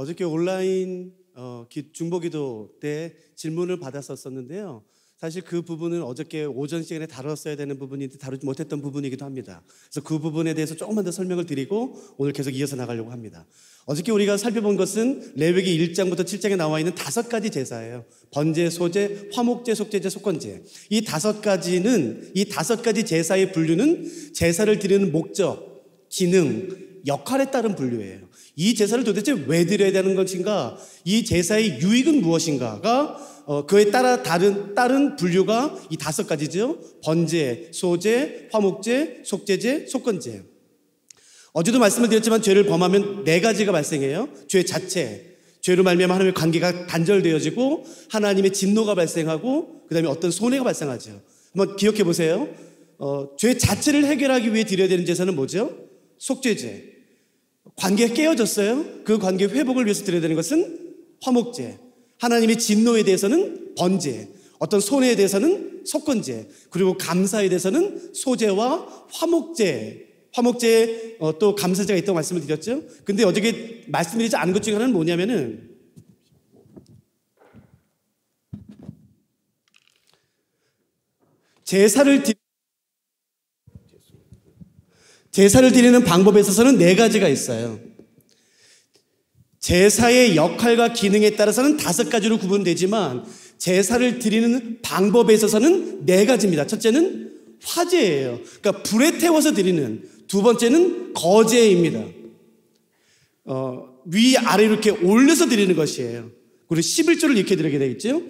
어저께 온라인 중보기도 때 질문을 받았었는데요. 사실 그 부분은 어저께 오전 시간에 다뤘어야 되는 부분인데 다루지 못했던 부분이기도 합니다. 그래서 그 부분에 대해서 조금만 더 설명을 드리고 오늘 계속 이어서 나가려고 합니다. 어저께 우리가 살펴본 것은 레위기 1장부터 7장에 나와 있는 5가지 제사예요. 번제, 소제, 화목제, 속제제, 속건제. 이 5가지는 이 5가지 제사의 분류는 제사를 드리는 목적, 기능, 역할에 따른 분류예요. 이 제사를 도대체 왜 드려야 되는 것인가? 이 제사의 유익은 무엇인가가 그에 따라 다른 분류가 이 5가지죠. 번제, 소제, 화목제, 속제제, 속건제. 어제도 말씀을 드렸지만 죄를 범하면 4가지가 발생해요. 죄 자체, 죄로 말미암아 하나님의 관계가 단절되어지고 하나님의 진노가 발생하고 그 다음에 어떤 손해가 발생하죠. 한번 기억해 보세요. 죄 자체를 해결하기 위해 드려야 되는 제사는 뭐죠? 속죄제. 관계가 깨어졌어요. 그 관계 회복을 위해서 드려야 되는 것은 화목제. 하나님의 진노에 대해서는 번제, 어떤 손해에 대해서는 속건제, 그리고 감사에 대해서는 소제와 화목제. 화목제에 또 감사제가 있다고 말씀을 드렸죠. 근데 어저께 말씀드리지 않은 것 중에 하나는 뭐냐면은 제사를 드리는 방법에 있어서는 4가지가 있어요. 제사의 역할과 기능에 따라서는 5가지로 구분되지만 제사를 드리는 방법에 있어서는 4가지입니다. 첫째는 화제예요. 그러니까 불에 태워서 드리는. 두 번째는 거제입니다. 위아래로 이렇게 올려서 드리는 것이에요. 그리고 11조를 이렇게 드리게 되겠죠.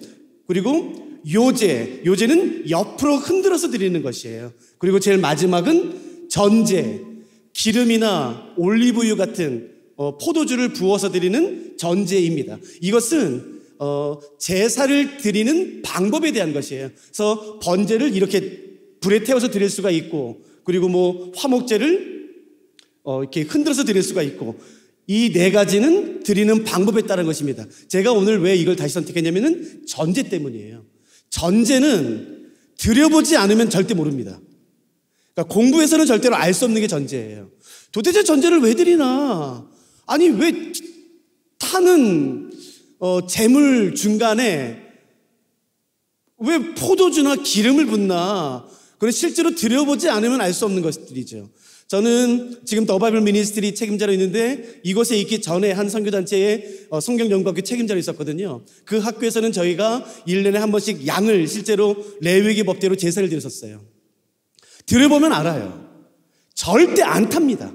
그리고 요제는 옆으로 흔들어서 드리는 것이에요. 그리고 제일 마지막은 전제, 기름이나 올리브유 같은 포도주를 부어서 드리는 전제입니다. 이것은 제사를 드리는 방법에 대한 것이에요. 그래서 번제를 이렇게 불에 태워서 드릴 수가 있고, 그리고 뭐 화목제를 이렇게 흔들어서 드릴 수가 있고, 이 4가지는 드리는 방법에 따른 것입니다. 제가 오늘 왜 이걸 다시 선택했냐면은 전제 때문이에요. 전제는 드려보지 않으면 절대 모릅니다. 그러니까 공부에서는 절대로 알 수 없는 게 전제예요. 도대체 전제를 왜 드리나? 아니 왜 타는 재물 중간에 왜 포도주나 기름을 붓나? 그건 실제로 드려보지 않으면 알 수 없는 것들이죠. 저는 지금 더 바이블 미니스트리 책임자로 있는데 이곳에 있기 전에 한 선교단체의 성경연구학교 책임자로 있었거든요. 그 학교에서는 저희가 1년에 한 번씩 양을 실제로 레위기 법대로 제사를 드렸었어요. 들어보면 알아요. 절대 안 탑니다.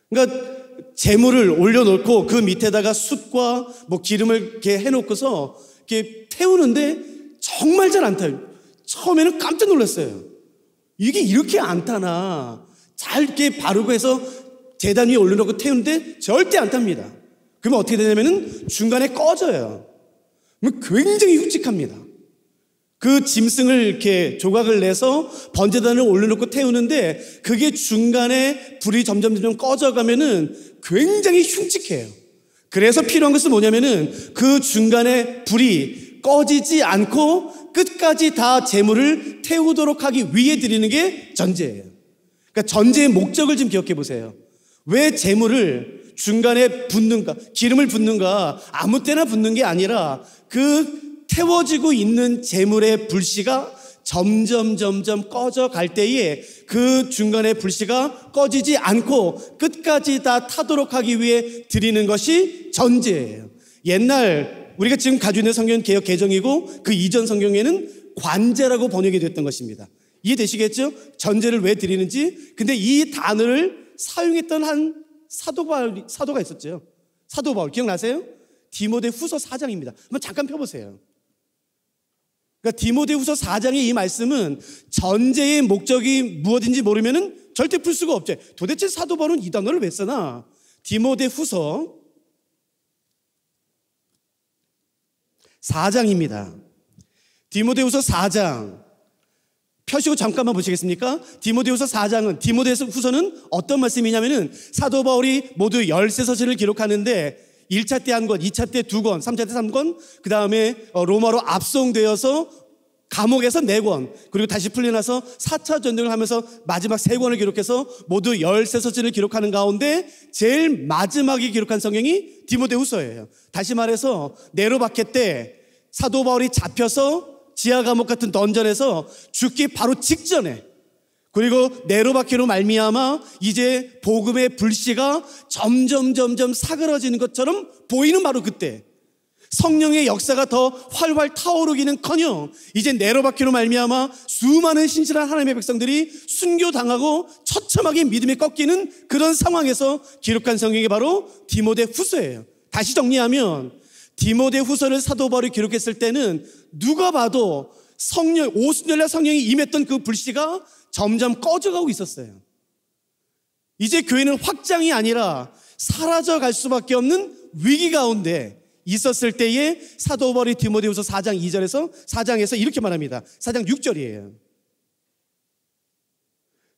그러니까 재물을 올려놓고 그 밑에다가 숯과 뭐 기름을 이렇게 해놓고서 이렇게 태우는데 정말 잘 안 타요. 처음에는 깜짝 놀랐어요. 이게 이렇게 안 타나. 잘 이렇게 바르고 해서 제단 위에 올려놓고 태우는데 절대 안 탑니다. 그러면 어떻게 되냐면은 중간에 꺼져요. 굉장히 흉측합니다. 그 짐승을 이렇게 조각을 내서 번제단을 올려놓고 태우는데 그게 중간에 불이 점점 꺼져가면은 굉장히 흉측해요. 그래서 필요한 것은 뭐냐면은 그 중간에 불이 꺼지지 않고 끝까지 다 제물을 태우도록 하기 위해 드리는 게 전제예요. 그러니까 전제의 목적을 좀 기억해 보세요. 왜 제물을 중간에 붓는가, 기름을 붓는가, 아무 때나 붓는 게 아니라 그 태워지고 있는 제물의 불씨가 점점 꺼져갈 때에 그 중간에 불씨가 꺼지지 않고 끝까지 다 타도록 하기 위해 드리는 것이 전제예요. 옛날 우리가 지금 가지고 있는 성경은 개역 개정이고 그 이전 성경에는 관제라고 번역이 됐던 것입니다. 이해되시겠죠? 전제를 왜 드리는지. 근데 이 단어를 사용했던 한 사도가 있었죠. 사도 바울 기억나세요? 디모데후서 4장입니다. 한번 잠깐 펴보세요. 그러니까 디모데후서 4장의 이 말씀은 전제의 목적이 무엇인지 모르면은 절대 풀 수가 없죠. 도대체 사도 바울은 이 단어를 왜 쓰나? 디모데후서 4장입니다. 디모데후서 4장 펴시고 잠깐만 보시겠습니까? 디모데후서 4장은 디모데후서는 어떤 말씀이냐면은 사도 바울이 모두 13서신을 기록하는데 1차 때 1권, 2차 때 2권, 3차 때 3권, 그 다음에 로마로 압송되어서 감옥에서 4권, 그리고 다시 풀려나서 4차 전쟁을 하면서 마지막 3권을 기록해서 모두 13서신을 기록하는 가운데 제일 마지막에 기록한 성경이 디모데후서예요. 다시 말해서 네로 박해 때 사도 바울이 잡혀서 지하 감옥 같은 던전에서 죽기 바로 직전에, 그리고 네로 박해로 말미암아 이제 복음의 불씨가 점점 사그러지는 것처럼 보이는 바로 그때 성령의 역사가 더 활활 타오르기는커녕 이제 네로 박해로 말미암아 수많은 신실한 하나님의 백성들이 순교당하고 처참하게 믿음이 꺾이는 그런 상황에서 기록한 성경이 바로 디모데후서예요. 다시 정리하면 디모데후서를 사도 바울이 기록했을 때는 누가 봐도 오순절날 성령이 임했던 그 불씨가 점점 꺼져가고 있었어요. 이제 교회는 확장이 아니라 사라져갈 수밖에 없는 위기 가운데 있었을 때에 사도 바울이 디모데후서 4장 4장에서 이렇게 말합니다. 4장 6절이에요.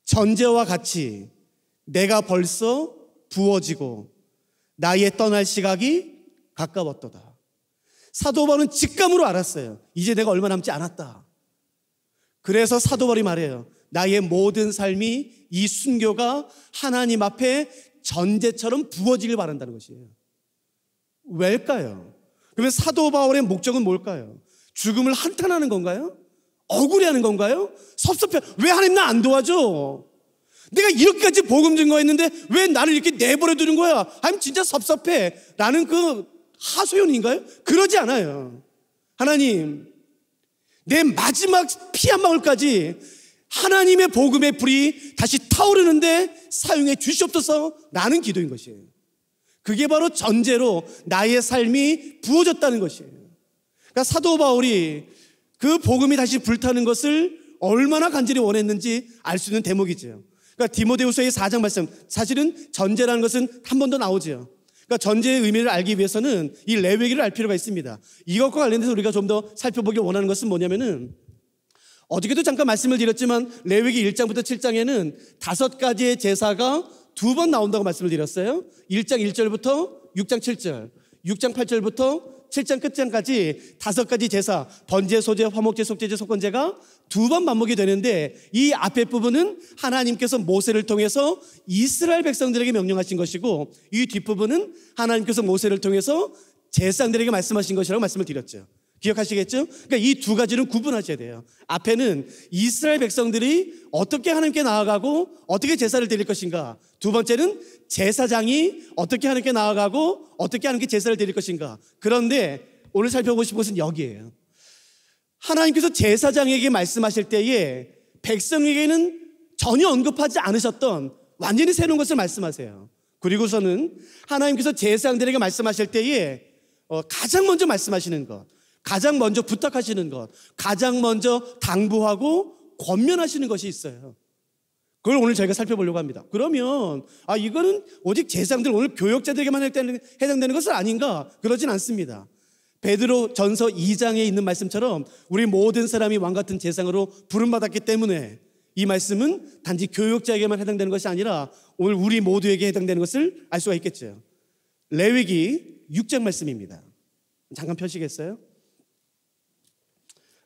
전제와 같이 내가 벌써 부어지고 나의 떠날 시각이 가까웠도다. 사도 바울은 직감으로 알았어요. 이제 내가 얼마 남지 않았다. 그래서 사도 바울이 말해요. 나의 모든 삶이 이 순교가 하나님 앞에 전제처럼 부어지길 바란다는 것이에요. 왜일까요? 그러면 사도 바울의 목적은 뭘까요? 죽음을 한탄하는 건가요? 억울해하는 건가요? 섭섭해. 왜 하나님 나 안 도와줘? 내가 이렇게까지 복음 증거했는데 왜 나를 이렇게 내버려 두는 거야? 하나님 진짜 섭섭해. 라는 그 하소연인가요? 그러지 않아요. 하나님, 내 마지막 피 한 방울까지 하나님의 복음의 불이 다시 타오르는데 사용해 주시옵소서 라는 기도인 것이에요. 그게 바로 전제로 나의 삶이 부어졌다는 것이에요. 그러니까 사도 바울이 그 복음이 다시 불타는 것을 얼마나 간절히 원했는지 알 수 있는 대목이죠. 그러니까 디모데후서의 4장 말씀, 사실은 전제라는 것은 한 번 더 나오죠. 그러니까 전제의 의미를 알기 위해서는 이 레위기를 알 필요가 있습니다. 이것과 관련해서 우리가 좀 더 살펴보기 원하는 것은 뭐냐면은, 어저께도 잠깐 말씀을 드렸지만 레위기 1장부터 7장에는 5가지의 제사가 2번 나온다고 말씀을 드렸어요. 1장 1절부터 6장 7절, 6장 8절부터 7장 끝장까지 5가지 제사, 번제, 소제, 화목제, 속죄제, 속건제가 2번 반복이 되는데, 이 앞에 부분은 하나님께서 모세를 통해서 이스라엘 백성들에게 명령하신 것이고, 이 뒷부분은 하나님께서 모세를 통해서 제사장들에게 말씀하신 것이라고 말씀을 드렸죠. 기억하시겠죠? 그러니까 이 2가지는 구분하셔야 돼요. 앞에는 이스라엘 백성들이 어떻게 하나님께 나아가고 어떻게 제사를 드릴 것인가, 2번째는 제사장이 어떻게 하나님께 나아가고 어떻게 하나님께 제사를 드릴 것인가. 그런데 오늘 살펴보실 것은 여기에요. 하나님께서 제사장에게 말씀하실 때에 백성에게는 전혀 언급하지 않으셨던 완전히 새로운 것을 말씀하세요. 그리고서는 하나님께서 제사장들에게 말씀하실 때에 가장 먼저 말씀하시는 것, 가장 먼저 부탁하시는 것, 가장 먼저 당부하고 권면하시는 것이 있어요. 그걸 오늘 저희가 살펴보려고 합니다. 그러면 이거는 오직 제사장들, 오늘 교역자들에게만 해당되는 것은 아닌가? 그러진 않습니다. 베드로 전서 2장에 있는 말씀처럼 우리 모든 사람이 왕같은 제사장으로 부름받았기 때문에 이 말씀은 단지 교역자에게만 해당되는 것이 아니라 오늘 우리 모두에게 해당되는 것을 알 수가 있겠죠. 레위기 6장 말씀입니다. 잠깐 펴시겠어요?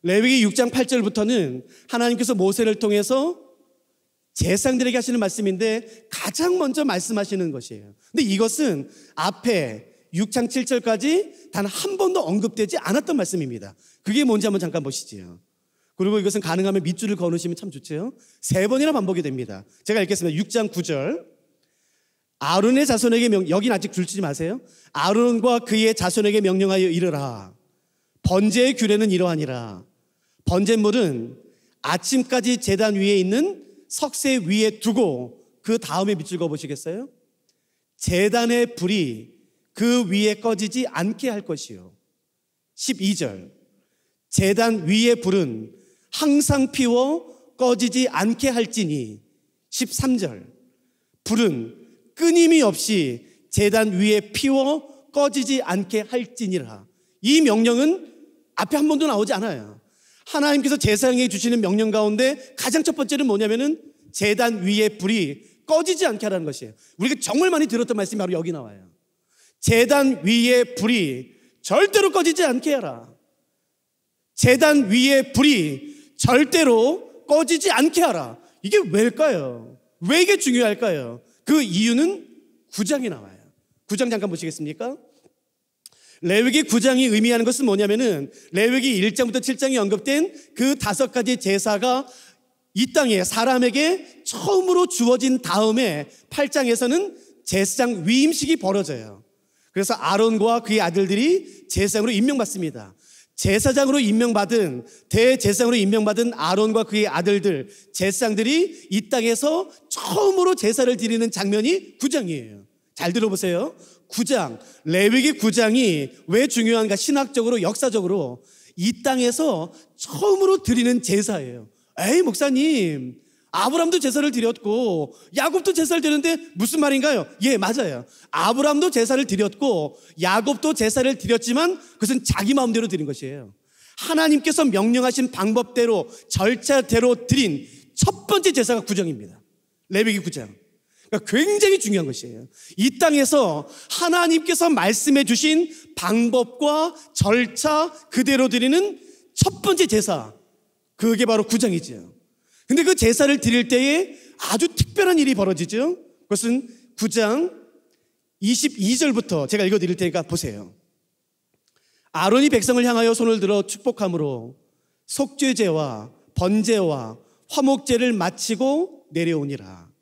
레위기 6장 8절부터는 하나님께서 모세를 통해서 제사장들에게 하시는 말씀인데 가장 먼저 말씀하시는 것이에요. 근데 이것은 앞에 6장 7절까지 단 한 번도 언급되지 않았던 말씀입니다. 그게 뭔지 한번 잠깐 보시죠. 그리고 이것은 가능하면 밑줄을 그어놓으시면 참 좋죠. 3번이나 반복이 됩니다. 제가 읽겠습니다. 6장 9절. 아론의 자손에게 여긴 아직 줄치지 마세요. 아론과 그의 자손에게 명령하여 이르라. 번제의 규례는 이러하니라. 번제물은 아침까지 제단 위에 있는 석쇠 위에 두고, 그 다음에 밑줄 그어보시겠어요? 제단의 불이 그 위에 꺼지지 않게 할 것이요. 12절. 제단 위의 불은 항상 피워 꺼지지 않게 할지니. 13절. 불은 끊임이 없이 제단 위에 피워 꺼지지 않게 할지니라. 이 명령은 앞에 한 번도 나오지 않아요. 하나님께서 제사장에게 주시는 명령 가운데 가장 첫 번째는 뭐냐면은 제단 위에 불이 꺼지지 않게 하라는 것이에요. 우리가 정말 많이 들었던 말씀이 바로 여기 나와요. 제단 위에 불이 절대로 꺼지지 않게 해라. 제단 위에 불이 절대로 꺼지지 않게 하라. 이게 왜일까요? 왜 이게 중요할까요? 그 이유는 9장에 나와요. 9장 잠깐 보시겠습니까? 레위기 9장이 의미하는 것은 뭐냐면은 레위기 1장부터 7장이 언급된 그 5가지 제사가 이 땅에 사람에게 처음으로 주어진 다음에 8장에서는 제사장 위임식이 벌어져요. 그래서 아론과 그의 아들들이 제사장으로 임명받습니다. 제사장으로 임명받은 대제사장으로 임명받은 아론과 그의 아들들 제사장들이 이 땅에서 처음으로 제사를 드리는 장면이 9장이에요. 잘 들어보세요. 9장, 레위기 9장이 왜 중요한가? 신학적으로 역사적으로 이 땅에서 처음으로 드리는 제사예요. 에이 목사님, 아브람도 제사를 드렸고 야곱도 제사를 드렸는데 무슨 말인가요? 예, 맞아요. 아브람도 제사를 드렸고 야곱도 제사를 드렸지만 그것은 자기 마음대로 드린 것이에요. 하나님께서 명령하신 방법대로 절차대로 드린 첫 번째 제사가 9장입니다. 레위기 9장. 그러니까 굉장히 중요한 것이에요. 이 땅에서 하나님께서 말씀해 주신 방법과 절차 그대로 드리는 첫 번째 제사, 그게 바로 9장이죠. 근데 그 제사를 드릴 때에 아주 특별한 일이 벌어지죠. 그것은 9장 22절부터 제가 읽어드릴 테니까 보세요. 아론이 백성을 향하여 손을 들어 축복함으로 속죄제와 번제와 화목제를 마치고 내려오니라.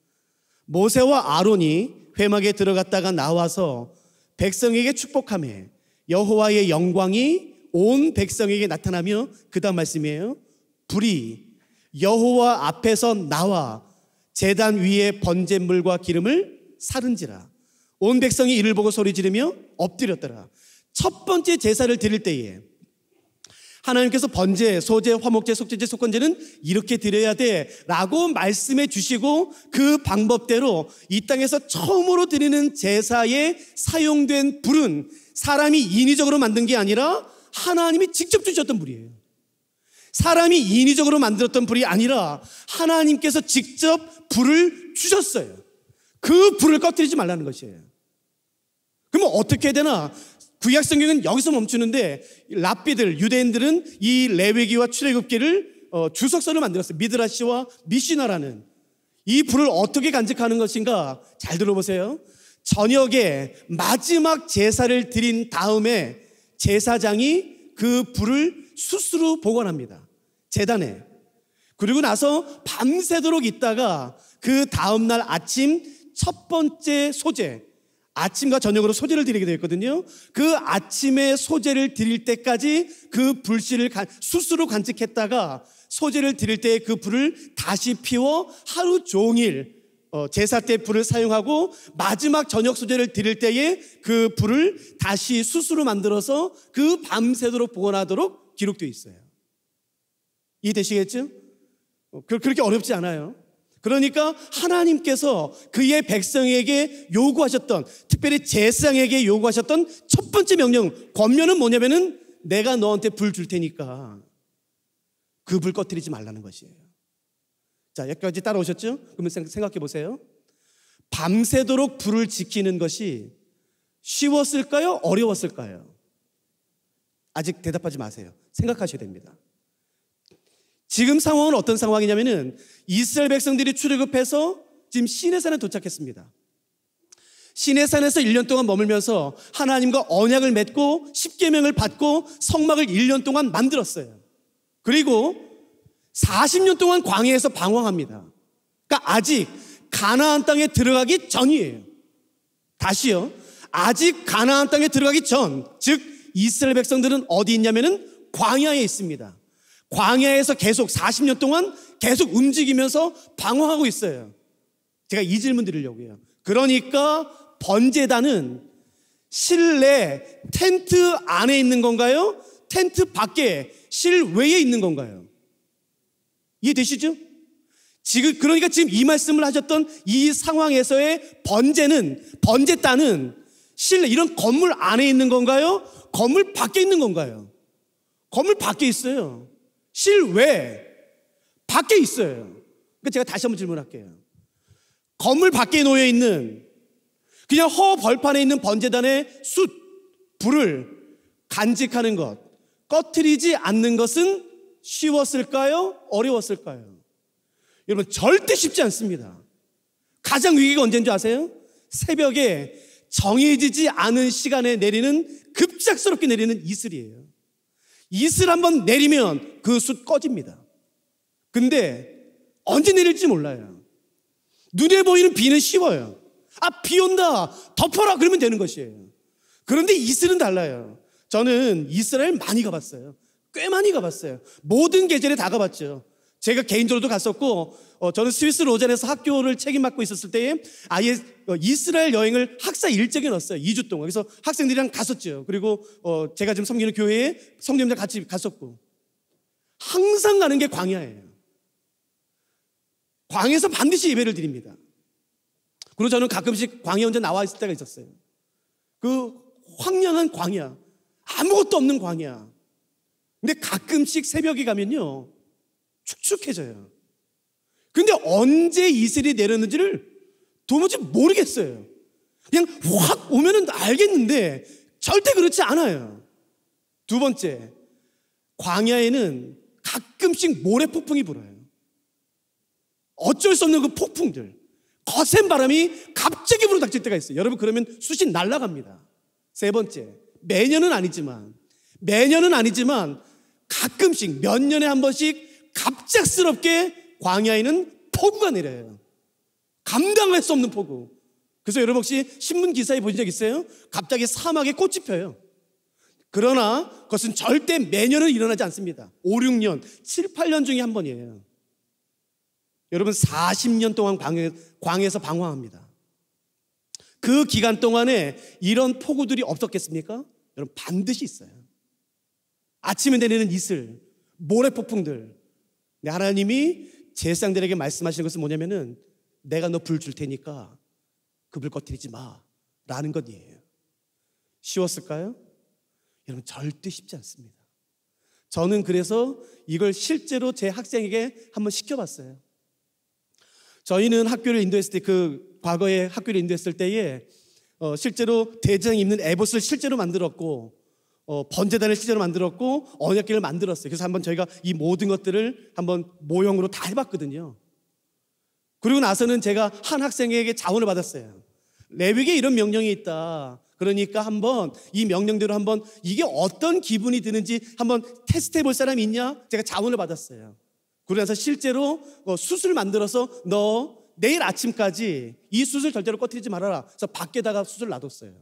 모세와 아론이 회막에 들어갔다가 나와서 백성에게 축복하며 여호와의 영광이 온 백성에게 나타나며 그 다음 말씀이에요. 불이 여호와 앞에서 나와 제단 위에 번제물과 기름을 사른지라. 온 백성이 이를 보고 소리 지르며 엎드렸더라. 첫 번째 제사를 드릴 때에 하나님께서 번제, 소제, 화목제, 속죄제, 속건제는 이렇게 드려야 돼 라고 말씀해 주시고 그 방법대로 이 땅에서 처음으로 드리는 제사에 사용된 불은 사람이 인위적으로 만든 게 아니라 하나님이 직접 주셨던 불이에요. 사람이 인위적으로 만들었던 불이 아니라 하나님께서 직접 불을 주셨어요. 그 불을 꺼뜨리지 말라는 것이에요. 그러면 어떻게 해야 되나? 구약 성경은 여기서 멈추는데 랍비들, 유대인들은 이 레위기와 출애굽기를 주석서를 만들었어요. 미드라시와 미시나라는. 이 불을 어떻게 간직하는 것인가? 잘 들어보세요. 저녁에 마지막 제사를 드린 다음에 제사장이 그 불을 숯으로 보관합니다. 제단에. 그리고 나서 밤새도록 있다가 그 다음날 아침 첫 번째 소제, 아침과 저녁으로 소제를 드리게 되어 있거든요. 그 아침에 소제를 드릴 때까지 그 불씨를 숯으로 간직했다가 소제를 드릴 때 그 불을 다시 피워 하루 종일 제사 때 불을 사용하고 마지막 저녁 소제를 드릴 때에 그 불을 다시 숯으로 만들어서 그 밤새도록 보관하도록 기록되어 있어요. 이해되시겠죠? 그렇게 어렵지 않아요. 그러니까 하나님께서 그의 백성에게 요구하셨던, 특별히 제사장에게 요구하셨던 첫 번째 명령, 권면은 뭐냐면은 내가 너한테 불 줄 테니까 그 불 꺼뜨리지 말라는 것이에요. 자, 여기까지 따라오셨죠? 그러면 생각해 보세요. 밤새도록 불을 지키는 것이 쉬웠을까요? 어려웠을까요? 아직 대답하지 마세요. 생각하셔야 됩니다. 지금 상황은 어떤 상황이냐면은 이스라엘 백성들이 출애굽해서 지금 시내산에 도착했습니다. 시내산에서 1년 동안 머물면서 하나님과 언약을 맺고 십계명을 받고 성막을 1년 동안 만들었어요. 그리고 40년 동안 광야에서 방황합니다. 그러니까 아직 가나안 땅에 들어가기 전이에요. 다시요. 아직 가나안 땅에 들어가기 전, 즉 이스라엘 백성들은 어디 있냐면은 광야에 있습니다. 광야에서 계속 40년 동안 계속 움직이면서 방황하고 있어요. 제가 이 질문 드리려고 해요. 그러니까 번제단은 실내 텐트 안에 있는 건가요? 텐트 밖에 실외에 있는 건가요? 이해되시죠? 그러니까 지금 이 말씀을 하셨던 이 상황에서의 번제단은 실내, 이런 건물 안에 있는 건가요? 건물 밖에 있는 건가요? 건물 밖에 있어요. 실외 밖에 있어요. 그러니까 제가 다시 한번 질문할게요. 건물 밖에 놓여 있는 그냥 허 벌판에 있는 번제단의 숯, 불을 간직하는 것, 꺼트리지 않는 것은 쉬웠을까요? 어려웠을까요? 여러분, 절대 쉽지 않습니다. 가장 위기가 언제인 줄 아세요? 새벽에 정해지지 않은 시간에 내리는, 급작스럽게 내리는 이슬이에요. 이슬 한번 내리면 그 숯 꺼집니다. 근데 언제 내릴지 몰라요. 눈에 보이는 비는 쉬워요. 비 온다, 덮어라, 그러면 되는 것이에요. 그런데 이슬은 달라요. 저는 이스라엘 많이 가봤어요. 꽤 많이 가봤어요. 모든 계절에 다 가봤죠. 제가 개인적으로도 갔었고, 저는 스위스 로잔에서 학교를 책임맡고 있었을 때에 아예 이스라엘 여행을 학사 일정에 넣었어요. 2주 동안. 그래서 학생들이랑 갔었죠. 그리고 제가 지금 섬기는 교회에 성도님들 같이 갔었고, 항상 가는 게 광야예요. 광야에서 반드시 예배를 드립니다. 그리고 저는 가끔씩 광야 혼자 나와 있을 때가 있었어요. 그 황량한 광야, 아무것도 없는 광야. 근데 가끔씩 새벽에 가면요, 축축해져요. 근데 언제 이슬이 내렸는지를 도무지 모르겠어요. 그냥 확 오면은 알겠는데 절대 그렇지 않아요. 두 번째, 광야에는 가끔씩 모래 폭풍이 불어요. 어쩔 수 없는 그 폭풍들, 거센 바람이 갑자기 불어닥칠 때가 있어요. 여러분, 그러면 숯이 날아갑니다. 세 번째, 매년은 아니지만 가끔씩 몇 년에 한 번씩 갑작스럽게 광야에는 폭우가 내려요. 감당할 수 없는 폭우. 그래서 여러분, 혹시 신문 기사에 보신 적 있어요? 갑자기 사막에 꽃이 펴요. 그러나 그것은 절대 매년은 일어나지 않습니다. 5, 6년, 7, 8년 중에 한 번이에요. 여러분, 40년 동안 광야에서 방황합니다. 그 기간 동안에 이런 폭우들이 없었겠습니까? 여러분, 반드시 있어요. 아침에 내리는 이슬, 모래폭풍들. 하나님이 제사장들에게 말씀하시는 것은 뭐냐면은, 내가 너 불 줄 테니까 그 불 꺼뜨리지 마, 라는 것이에요. 쉬웠을까요? 여러분, 절대 쉽지 않습니다. 저는 그래서 이걸 실제로 제 학생에게 한번 시켜봤어요. 저희는 학교를 인도했을 때, 과거에 학교를 인도했을 때에 실제로 대제사장 입는 에봇을 실제로 만들었고, 번제단을 실제로 만들었고, 언약궤를 만들었어요. 그래서 한번 저희가 이 모든 것들을 한번 모형으로 다 해봤거든요. 그리고 나서는 제가 한 학생에게 자원을 받았어요. 레위기에 이런 명령이 있다. 그러니까 한번 이 명령대로 한번 이게 어떤 기분이 드는지 한번 테스트해 볼 사람이 있냐? 제가 자원을 받았어요. 그러고 나서 실제로 숯을 만들어서 너 내일 아침까지 이 숯을 절대로 꺼뜨리지 말아라. 그래서 밖에다가 숯을 놔뒀어요.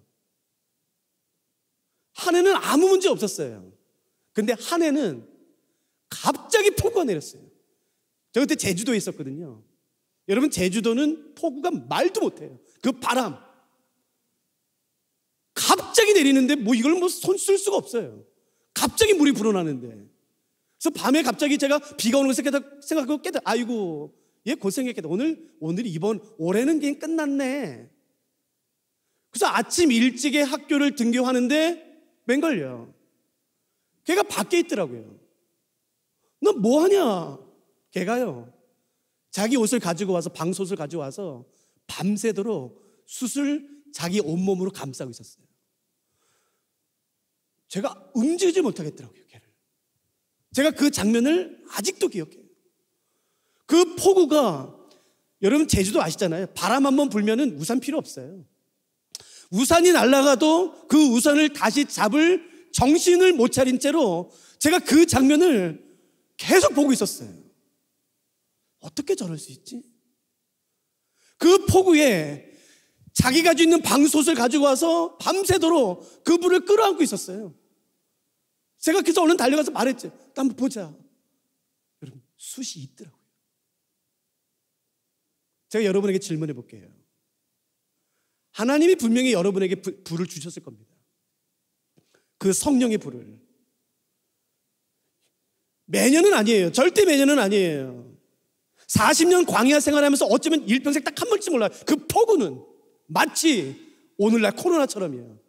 한 해는 아무 문제 없었어요. 근데 한 해는 갑자기 폭우가 내렸어요. 저 그때 제주도에 있었거든요. 여러분, 제주도는 폭우가 말도 못해요. 그 바람 갑자기 내리는데 이걸 손 쓸 수가 없어요. 갑자기 물이 불어나는데. 그래서 밤에 갑자기 제가 비가 오는 걸 생각하고 아이고, 얘 고생했겠다. 오늘이 올해는 그냥 끝났네. 그래서 아침 일찍에 학교를 등교하는데 웬걸요, 걔가 밖에 있더라고요. 너 뭐하냐? 걔가요, 자기 옷을 가지고 와서, 방솥을 가지고 와서 밤새도록 숯을 자기 온몸으로 감싸고 있었어요. 제가 움직이지 못하겠더라고요, 걔를. 제가 그 장면을 아직도 기억해요. 그 폭우가, 여러분 제주도 아시잖아요. 바람 한번 불면은 우산 필요 없어요. 우산이 날아가도 그 우산을 다시 잡을 정신을 못 차린 채로 제가 그 장면을 계속 보고 있었어요. 어떻게 저럴 수 있지? 그 폭우에 자기가 가지고 있는 방솥을 가지고 와서 밤새도록 그 불을 끌어안고 있었어요. 제가 그래서 얼른 달려가서 말했죠. 한번 보자. 여러분, 숯이 있더라고요. 제가 여러분에게 질문해 볼게요. 하나님이 분명히 여러분에게 불을 주셨을 겁니다. 그 성령의 불을. 매년은 아니에요. 절대 매년은 아니에요. 40년 광야 생활하면서 어쩌면 일평생 딱 한 번쯤 몰라요. 그 폭우는 마치 오늘날 코로나처럼이에요.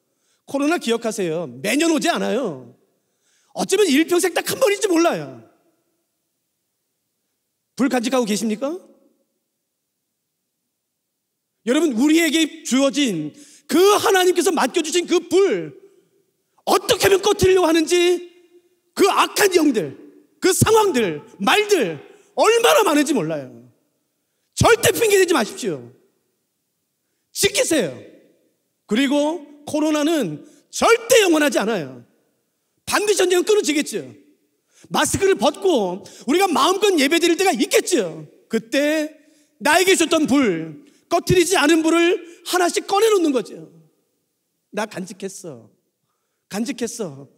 코로나 기억하세요. 매년 오지 않아요. 어쩌면 일평생 딱 한 번인지 몰라요. 불 간직하고 계십니까? 여러분, 우리에게 주어진 그 하나님께서 맡겨주신 그 불, 어떻게 하면 꺼뜨리려고 하는지 그 악한 영들, 그 상황들, 말들 얼마나 많은지 몰라요. 절대 핑계대지 마십시오. 지키세요. 그리고 코로나는 절대 영원하지 않아요. 반드시 전쟁은 끊어지겠죠. 마스크를 벗고 우리가 마음껏 예배드릴 때가 있겠죠. 그때 나에게 줬던 불, 꺼트리지 않은 불을 하나씩 꺼내놓는 거죠. 나 간직했어. 그래서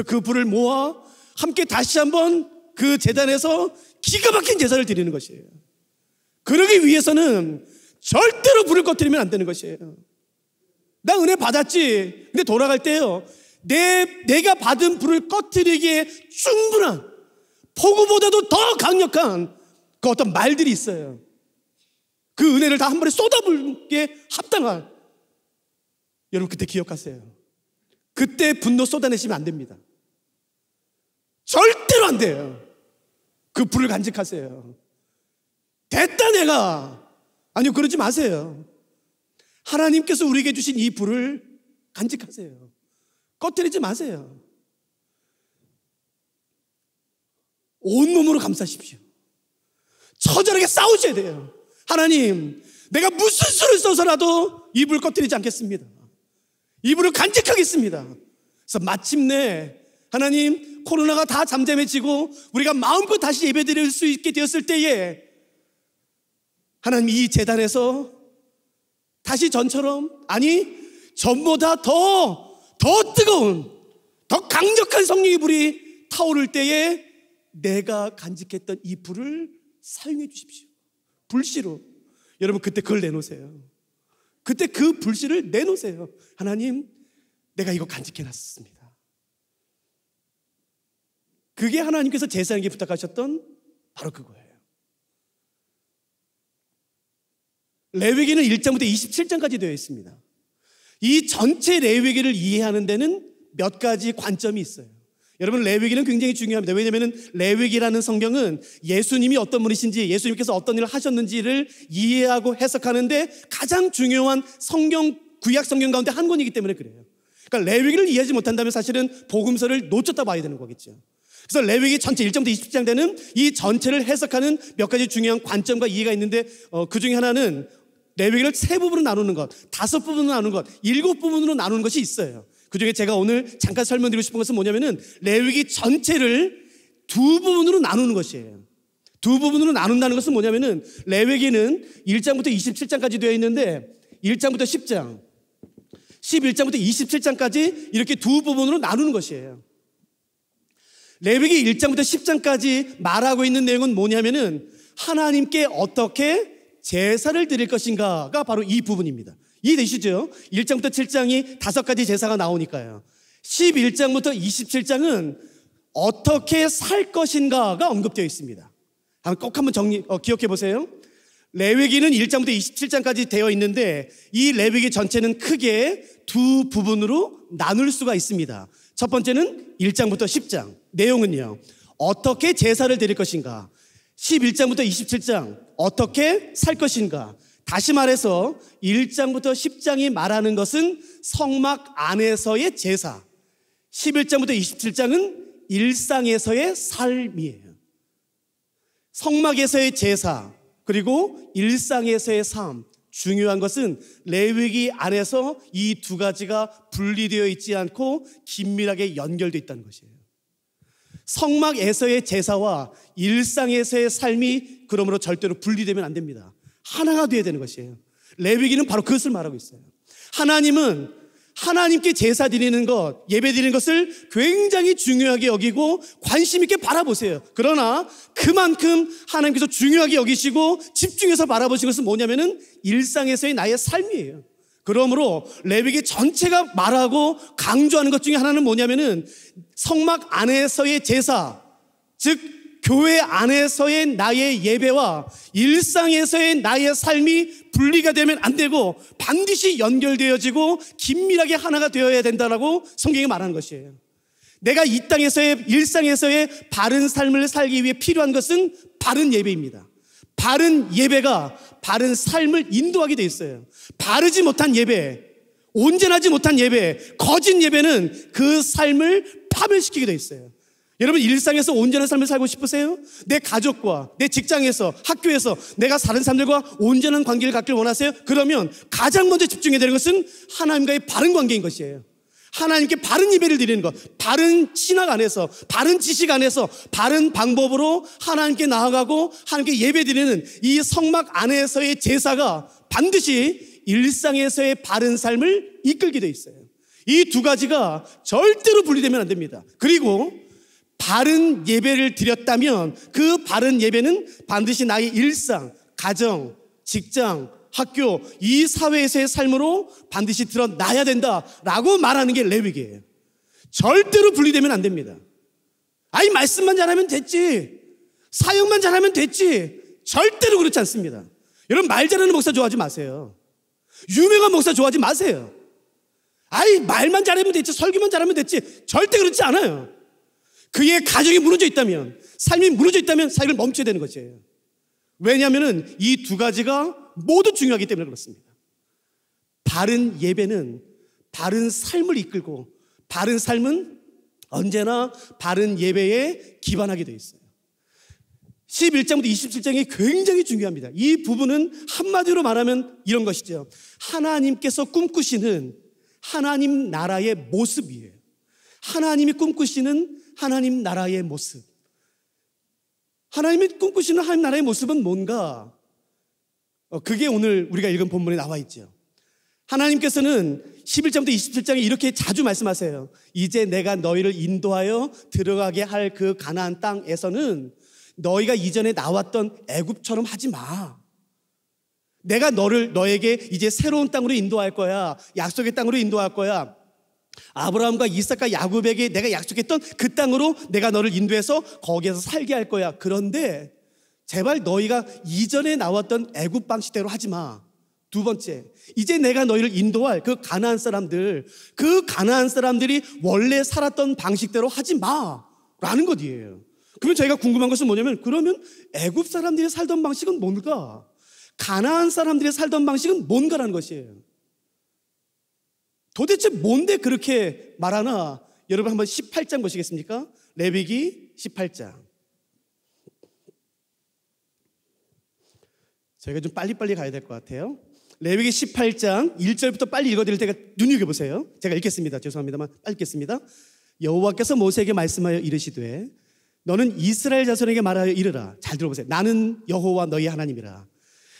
그 불을 모아 함께 다시 한번 그 제단에서 기가 막힌 제사를 드리는 것이에요. 그러기 위해서는 절대로 불을 꺼트리면 안 되는 것이에요. 나 은혜 받았지. 근데 돌아갈 때요, 내가 받은 불을 꺼트리기에 충분한, 폭우보다도 더 강력한 그 어떤 말들이 있어요. 그 은혜를 다 한 번에 쏟아붓기에 합당한. 여러분 그때 기억하세요. 그때 분노 쏟아내시면 안 됩니다. 절대로 안 돼요. 그 불을 간직하세요. 됐다 내가. 아니요, 그러지 마세요. 하나님께서 우리에게 주신 이 불을 간직하세요. 꺼뜨리지 마세요. 온몸으로 감싸십시오. 처절하게 싸우셔야 돼요. 하나님, 내가 무슨 수를 써서라도 이 불을 꺼뜨리지 않겠습니다. 이 불을 간직하겠습니다. 그래서 마침내 하나님, 코로나가 다 잠잠해지고 우리가 마음껏 다시 예배드릴 수 있게 되었을 때에 하나님, 이 제단에서 다시 전처럼, 아니 전보다 더 뜨거운, 더 강력한 성령의 불이 타오를 때에 내가 간직했던 이 불을 사용해 주십시오. 불씨로. 여러분 그때 그걸 내놓으세요. 그때 그 불씨를 내놓으세요. 하나님, 내가 이거 간직해 놨습니다. 그게 하나님께서 제사장에게 부탁하셨던 바로 그거예요. 레위기는 1장부터 27장까지 되어 있습니다. 이 전체 레위기를 이해하는 데는 몇 가지 관점이 있어요. 여러분, 레위기는 굉장히 중요합니다. 왜냐하면 레위기라는 성경은 예수님이 어떤 분이신지, 예수님께서 어떤 일을 하셨는지를 이해하고 해석하는데 가장 중요한 성경, 구약 성경 가운데 한 권이기 때문에 그래요. 그러니까 레위기를 이해하지 못한다면 사실은 복음서를 놓쳤다 봐야 되는 거겠죠. 그래서 레위기 전체 1장부터 27장 되는 이 전체를 해석하는 몇 가지 중요한 관점과 이해가 있는데 그 중에 하나는 레위기를 세 부분으로 나누는 것, 5부분으로 나누는 것, 7부분으로 나누는 것이 있어요. 그 중에 제가 오늘 잠깐 설명드리고 싶은 것은 뭐냐면은 레위기 전체를 두 부분으로 나누는 것이에요. 두 부분으로 나눈다는 것은 뭐냐면은 레위기는 1장부터 27장까지 되어 있는데 1장부터 10장, 11장부터 27장까지 이렇게 두 부분으로 나누는 것이에요. 레위기 1장부터 10장까지 말하고 있는 내용은 뭐냐면은 하나님께 어떻게 제사를 드릴 것인가가 바로 이 부분입니다. 이해되시죠? 1장부터 7장이 5가지 제사가 나오니까요. 11장부터 27장은 어떻게 살 것인가가 언급되어 있습니다. 꼭 한번 기억해 보세요. 레위기는 1장부터 27장까지 되어 있는데 이 레위기 전체는 크게 두 부분으로 나눌 수가 있습니다. 첫 번째는 1장부터 10장. 내용은요, 어떻게 제사를 드릴 것인가. 11장부터 27장, 어떻게 살 것인가. 다시 말해서 1장부터 10장이 말하는 것은 성막 안에서의 제사, 11장부터 27장은 일상에서의 삶이에요. 성막에서의 제사, 그리고 일상에서의 삶. 중요한 것은 레위기 안에서 이 두 가지가 분리되어 있지 않고 긴밀하게 연결되어 있다는 것이에요. 성막에서의 제사와 일상에서의 삶이 그러므로 절대로 분리되면 안 됩니다. 하나가 되어야 되는 것이에요. 레위기는 바로 그것을 말하고 있어요. 하나님은 하나님께 제사 드리는 것, 예배 드리는 것을 굉장히 중요하게 여기고 관심 있게 바라보세요. 그러나 그만큼 하나님께서 중요하게 여기시고 집중해서 바라보신 것은 뭐냐면은 일상에서의 나의 삶이에요. 그러므로 레위기 전체가 말하고 강조하는 것 중에 하나는 뭐냐면은 성막 안에서의 제사, 즉 교회 안에서의 나의 예배와 일상에서의 나의 삶이 분리가 되면 안 되고 반드시 연결되어지고 긴밀하게 하나가 되어야 된다라고 성경이 말하는 것이에요. 내가 이 땅에서의 일상에서의 바른 삶을 살기 위해 필요한 것은 바른 예배입니다. 바른 예배가 바른 삶을 인도하게 돼 있어요. 바르지 못한 예배, 온전하지 못한 예배, 거짓 예배는 그 삶을 파멸시키게 돼 있어요. 여러분 일상에서 온전한 삶을 살고 싶으세요? 내 가족과 내 직장에서 학교에서 내가 다른 사람들과 온전한 관계를 갖길 원하세요? 그러면 가장 먼저 집중해야 되는 것은 하나님과의 바른 관계인 것이에요. 하나님께 바른 예배를 드리는 것, 바른 신학 안에서, 바른 지식 안에서, 바른 방법으로 하나님께 나아가고 하나님께 예배 드리는 이 성막 안에서의 제사가 반드시 일상에서의 바른 삶을 이끌게 돼 있어요. 이 두 가지가 절대로 분리되면 안 됩니다. 그리고 바른 예배를 드렸다면 그 바른 예배는 반드시 나의 일상, 가정, 직장, 학교, 이 사회에서의 삶으로 반드시 드러나야 된다라고 말하는 게 레위기예요. 절대로 분리되면 안 됩니다. 아니 말씀만 잘하면 됐지, 사역만 잘하면 됐지, 절대로 그렇지 않습니다. 여러분 말 잘하는 목사 좋아하지 마세요. 유명한 목사 좋아하지 마세요. 아이 말만 잘하면 됐지, 설교만 잘하면 됐지, 절대 그렇지 않아요. 그의 가정이 무너져 있다면, 삶이 무너져 있다면 사역을 멈춰야 되는 것이에요. 왜냐하면 이 두 가지가 모두 중요하기 때문에 그렇습니다. 바른 예배는 바른 삶을 이끌고, 바른 삶은 언제나 바른 예배에 기반하게 되어 있어요. 11장부터 27장이 굉장히 중요합니다. 이 부분은 한마디로 말하면 이런 것이죠. 하나님께서 꿈꾸시는 하나님 나라의 모습이에요. 하나님이 꿈꾸시는 하나님 나라의 모습. 하나님이 꿈꾸시는 하나님 나라의 모습은 뭔가? 그게 오늘 우리가 읽은 본문에 나와 있죠. 하나님께서는 11장부터 27장에 이렇게 자주 말씀하세요. 이제 내가 너희를 인도하여 들어가게 할 그 가나안 땅에서는 너희가 이전에 나왔던 애굽처럼 하지 마. 내가 너에게 이제 새로운 땅으로 인도할 거야. 약속의 땅으로 인도할 거야. 아브라함과 이삭과 야곱에게 내가 약속했던 그 땅으로 내가 너를 인도해서 거기에서 살게 할 거야. 그런데 제발 너희가 이전에 나왔던 애굽 방식대로 하지 마. 두 번째, 이제 내가 너희를 인도할 그 가나안 사람들, 그 가나안 사람들이 원래 살았던 방식대로 하지 마라는 것이에요. 그러면 저희가 궁금한 것은 뭐냐면, 그러면 애굽 사람들이 살던 방식은 뭔가? 가나안 사람들이 살던 방식은 뭔가라는 것이에요. 도대체 뭔데 그렇게 말하나? 여러분 한번 18장 보시겠습니까? 레위기 18장. 저희가 좀 빨리빨리 가야 될 것 같아요. 레위기 18장 1절부터 빨리 읽어드릴 테니까 눈여겨보세요. 제가 읽겠습니다. 죄송합니다만 빨리 읽겠습니다. 여호와께서 모세에게 말씀하여 이르시되 너는 이스라엘 자손에게 말하여 이르라. 잘 들어보세요. 나는 여호와 너희 하나님이라.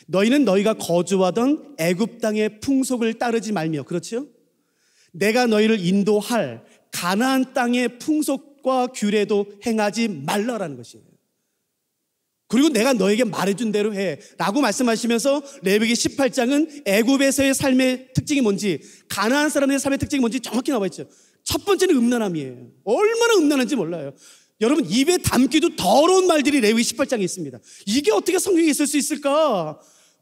너희는 너희가 거주하던 애굽 땅의 풍속을 따르지 말며, 그렇죠? 내가 너희를 인도할 가나안 땅의 풍속과 규례도 행하지 말라라는 것이에요. 그리고 내가 너에게 말해준 대로 해 라고 말씀하시면서 레위기 18장은 애굽에서의 삶의 특징이 뭔지, 가나안 사람들의 삶의 특징이 뭔지 정확히 나와 있죠. 첫 번째는 음란함이에요. 얼마나 음란한지 몰라요. 여러분 입에 담기도 더러운 말들이 레위기 18장에 있습니다. 이게 어떻게 성경에 있을 수 있을까?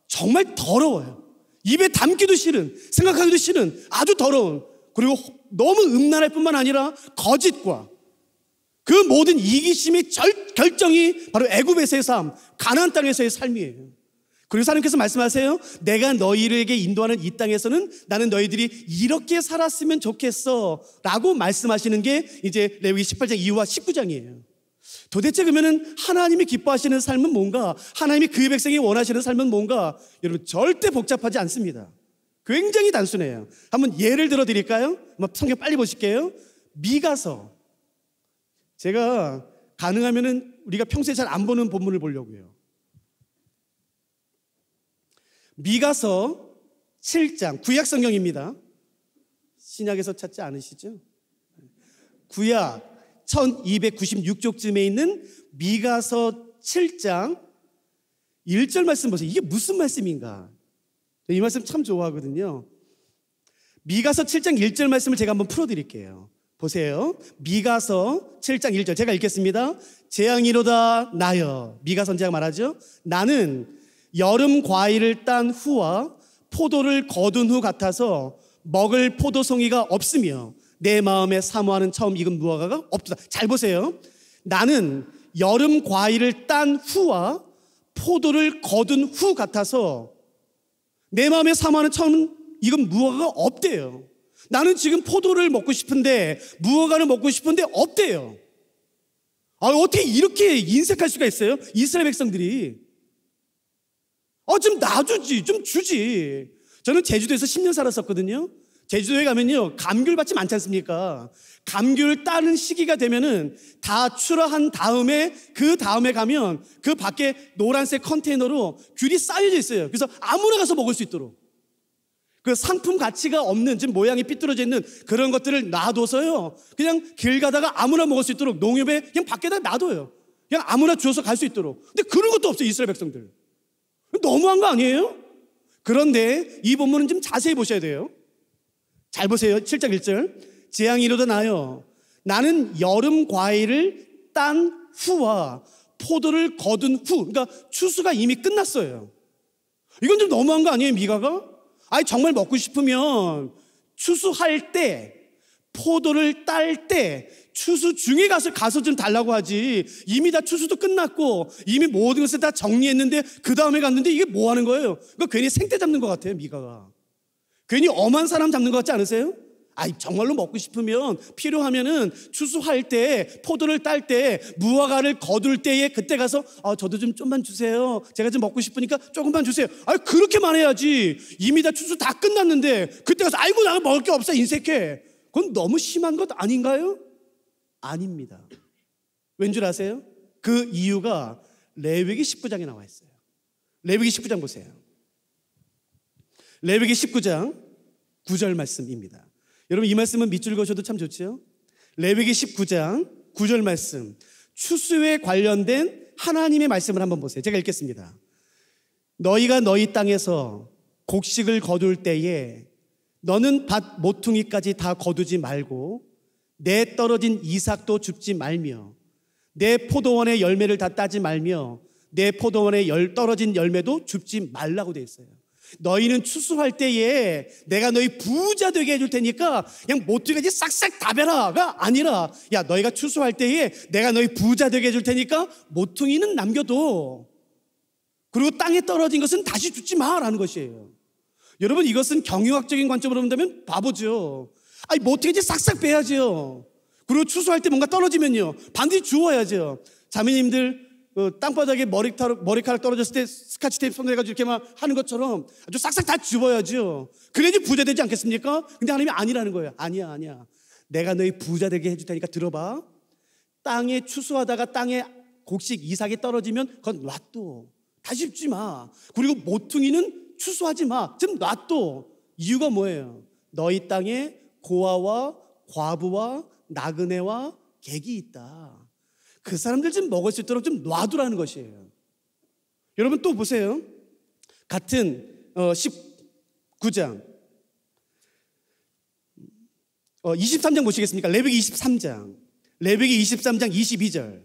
정말 더러워요. 입에 담기도 싫은, 생각하기도 싫은 아주 더러운, 그리고 너무 음란할 뿐만 아니라 거짓과 그 모든 이기심의 결정이 바로 애굽에서의 삶, 가나안 땅에서의 삶이에요. 그래서 하나님께서 말씀하세요. 내가 너희에게 인도하는 이 땅에서는 나는 너희들이 이렇게 살았으면 좋겠어 라고 말씀하시는 게 이제 레위기 18장 이후와 19장이에요. 도대체 그러면은 하나님이 기뻐하시는 삶은 뭔가? 하나님이 그의 백성이 원하시는 삶은 뭔가? 여러분 절대 복잡하지 않습니다. 굉장히 단순해요. 한번 예를 들어 드릴까요? 한번 성경 빨리 보실게요. 미가서. 제가 가능하면은 우리가 평소에 잘 안 보는 본문을 보려고요. 미가서 7장, 구약 성경입니다. 신약에서 찾지 않으시죠? 구약 1296쪽쯤에 있는 미가서 7장 1절 말씀 보세요. 이게 무슨 말씀인가? 이 말씀 참 좋아하거든요. 미가서 7장 1절 말씀을 제가 한번 풀어드릴게요. 보세요. 미가서 7장 1절 제가 읽겠습니다. 재앙이로다 나여. 미가 선지자가 말하죠. 나는 여름 과일을 딴 후와 포도를 거둔 후 같아서 먹을 포도송이가 없으며 내 마음에 사모하는 처음 익은 무화과가 없도다. 잘 보세요. 나는 여름 과일을 딴 후와 포도를 거둔 후 같아서 내 마음에 사모하는 처음 익은 무화과가 없대요. 나는 지금 포도를 먹고 싶은데 무화과를 먹고 싶은데 없대요. 어떻게 이렇게 인색할 수가 있어요? 이스라엘 백성들이. 좀 놔주지, 좀 주지. 저는 제주도에서 10년 살았었거든요. 제주도에 가면요, 감귤 밭이 많지 않습니까? 감귤 따는 시기가 되면은 다 출하한 다음에 그 다음에 가면 그 밖에 노란색 컨테이너로 귤이 쌓여져 있어요. 그래서 아무나 가서 먹을 수 있도록. 그 상품 가치가 없는, 지금 모양이 삐뚤어져 있는 그런 것들을 놔둬서요, 그냥 길 가다가 아무나 먹을 수 있도록 농협에 그냥 밖에다 놔둬요. 그냥 아무나 주워서 갈 수 있도록. 근데 그런 것도 없어요, 이스라엘 백성들. 너무한 거 아니에요? 그런데 이 본문은 좀 자세히 보셔야 돼요. 잘 보세요. 7장 1절. 재앙이 이르다 나여 나는 여름 과일을 딴 후와 포도를 거둔 후, 그러니까 추수가 이미 끝났어요. 이건 좀 너무한 거 아니에요, 미가가? 정말 먹고 싶으면 추수할 때, 포도를 딸 때, 추수 중에 가서 좀 달라고 하지. 이미 다 추수도 끝났고 이미 모든 것을 다 정리했는데 그 다음에 갔는데 이게 뭐 하는 거예요? 그러니까 괜히 생떼 잡는 것 같아요, 미가가. 괜히 엄한 사람 잡는 것 같지 않으세요? 정말로 먹고 싶으면 필요하면은 추수할 때, 포도를 딸 때, 무화과를 거둘 때에 그때 가서 저도 좀만 주세요. 제가 좀 먹고 싶으니까 조금만 주세요. 그렇게만 해야지. 이미 다 추수 다 끝났는데 그때 가서 나 먹을 게 없어, 인색해. 그건 너무 심한 것 아닌가요? 아닙니다. 왠 줄 아세요? 그 이유가 레위기 19장에 나와 있어요. 레위기 19장 보세요. 레위기 19장 9절 말씀입니다. 여러분, 이 말씀은 밑줄 그으셔도 참 좋죠. 레위기 19장 9절 말씀, 추수에 관련된 하나님의 말씀을 한번 보세요. 제가 읽겠습니다. 너희가 너희 땅에서 곡식을 거둘 때에 너는 밭 모퉁이까지 다 거두지 말고 내 떨어진 이삭도 줍지 말며 내 포도원의 열매를 다 따지 말며 내 포도원의 떨어진 열매도 줍지 말라고 되어 있어요. 너희는 추수할 때에 내가 너희 부자 되게 해줄 테니까 그냥 모퉁이까지 싹싹 다 베라가 아니라, 너희가 추수할 때에 내가 너희 부자 되게 해줄 테니까 모퉁이는 남겨둬. 그리고 땅에 떨어진 것은 다시 줍지 마라는 것이에요. 여러분, 이것은 경영학적인 관점으로 본다면 바보죠. 모퉁이까지 싹싹 빼야죠. 그리고 추수할 때 뭔가 떨어지면요, 반드시 주워야죠. 자매님들 땅바닥에 머리카락 떨어졌을 때 스카치 테이프 손으로 해가지고 이렇게 막 하는 것처럼 아주 싹싹 다 집어야죠. 그래야지 부자 되지 않겠습니까? 근데 하나님이 아니라는 거예요. 아니야. 내가 너희 부자 되게 해줄 테니까 들어봐. 땅에 추수하다가 땅에 곡식 이삭이 떨어지면 그건 놔둬. 다시 줍지 마. 그리고 모퉁이는 추수하지 마. 좀 놔둬. 이유가 뭐예요? 너희 땅에 고아와 과부와 나그네와 객이 있다. 그 사람들 좀 먹을 수 있도록 좀 놔두라는 것이에요. 여러분, 또 보세요. 같은 19장 23장 보시겠습니까? 레위기 23장 22절.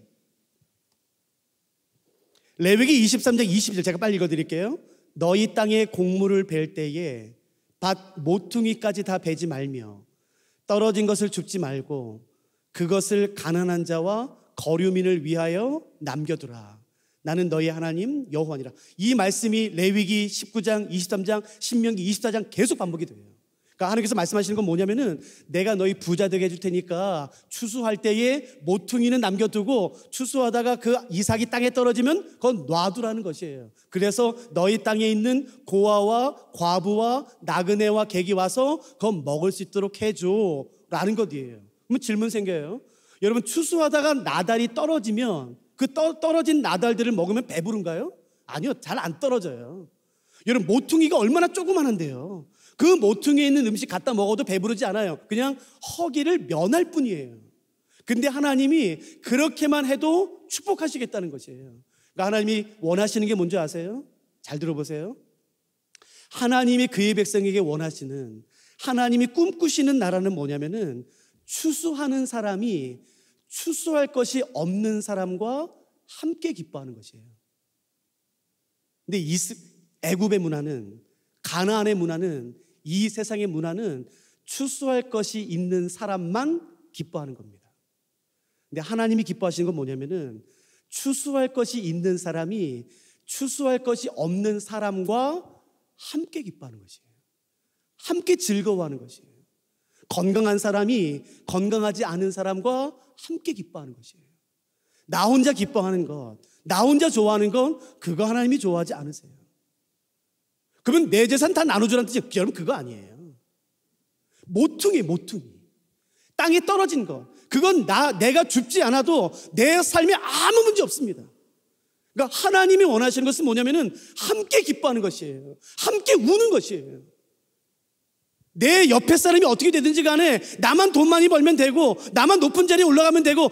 레위기 23장 22절 제가 빨리 읽어드릴게요. 너희 땅에 곡물을 벨 때에 밭 모퉁이까지 다 베지 말며 떨어진 것을 줍지 말고 그것을 가난한 자와 거류민을 위하여 남겨두라. 나는 너희 하나님 여호와니라. 이 말씀이 레위기 19장, 23장, 신명기 24장 계속 반복이 돼요. 그러니까 하나님께서 말씀하시는 건 뭐냐면은 내가 너희 부자 되게 해줄 테니까 추수할 때에 모퉁이는 남겨두고 추수하다가 그 이삭이 땅에 떨어지면 그건 놔두라는 것이에요. 그래서 너희 땅에 있는 고아와 과부와 나그네와 객이 와서 그건 먹을 수 있도록 해줘 라는 것이에요. 그러면 질문 생겨요. 여러분, 추수하다가 나달이 떨어지면 그 떨어진 나달들을 먹으면 배부른가요? 아니요, 잘 안 떨어져요. 여러분, 모퉁이가 얼마나 조그만한데요. 그 모퉁이에 있는 음식 갖다 먹어도 배부르지 않아요. 그냥 허기를 면할 뿐이에요. 근데 하나님이 그렇게만 해도 축복하시겠다는 것이에요. 그러니까 하나님이 원하시는 게 뭔지 아세요? 잘 들어보세요. 하나님이 그의 백성에게 원하시는, 하나님이 꿈꾸시는 나라는 뭐냐면은 추수하는 사람이 추수할 것이 없는 사람과 함께 기뻐하는 것이에요. 근데 애굽의 문화는, 가나안의 문화는, 이 세상의 문화는 추수할 것이 있는 사람만 기뻐하는 겁니다. 근데 하나님이 기뻐하시는 건 뭐냐면은 추수할 것이 있는 사람이 추수할 것이 없는 사람과 함께 기뻐하는 것이에요. 함께 즐거워하는 것이에요. 건강한 사람이 건강하지 않은 사람과 함께 기뻐하는 것이에요. 나 혼자 기뻐하는 것, 나 혼자 좋아하는 건 그거 하나님이 좋아하지 않으세요. 그러면 내 재산 다 나눠주라는 뜻이에요. 여러분 그거 아니에요. 모퉁이. 땅에 떨어진 것. 그건 내가 죽지 않아도 내 삶에 아무 문제 없습니다. 그러니까 하나님이 원하시는 것은 뭐냐면은 함께 기뻐하는 것이에요. 함께 우는 것이에요. 내 옆에 사람이 어떻게 되든지 간에 나만 돈 많이 벌면 되고 나만 높은 자리에 올라가면 되고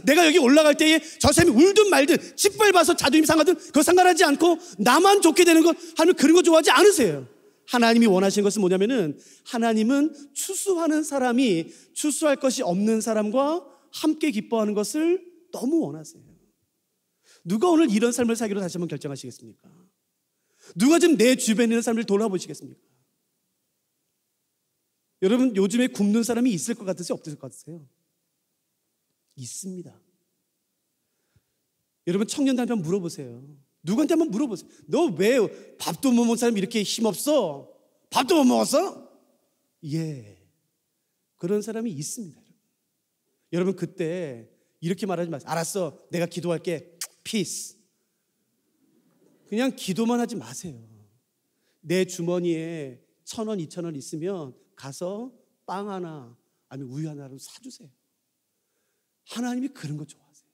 내가 여기 올라갈 때에 저 사람이 울든 말든 짓밟아서 자존심 상하든 그거 상관하지 않고 나만 좋게 되는 것 하면 그런 거 좋아하지 않으세요. 하나님이 원하시는 것은 뭐냐면은 하나님은 추수하는 사람이 추수할 것이 없는 사람과 함께 기뻐하는 것을 너무 원하세요. 누가 오늘 이런 삶을 살기로 다시 한번 결정하시겠습니까? 누가 지금 내 주변에 있는 삶을 돌아보시겠습니까? 여러분 요즘에 굶는 사람이 있을 것 같으세요? 없을 것 같으세요? 있습니다. 여러분 청년들한테 한번 물어보세요. 누구한테 한번 물어보세요. 너 왜 밥도 못 먹은 사람이 이렇게 힘없어? 밥도 못 먹었어? 예, 그런 사람이 있습니다. 여러분 그때 이렇게 말하지 마세요. 알았어, 내가 기도할게. 피스. 그냥 기도만 하지 마세요. 내 주머니에 1,000원, 2,000원 있으면 가서 빵 하나 아니면 우유 하나를 사주세요. 하나님이 그런 거 좋아하세요.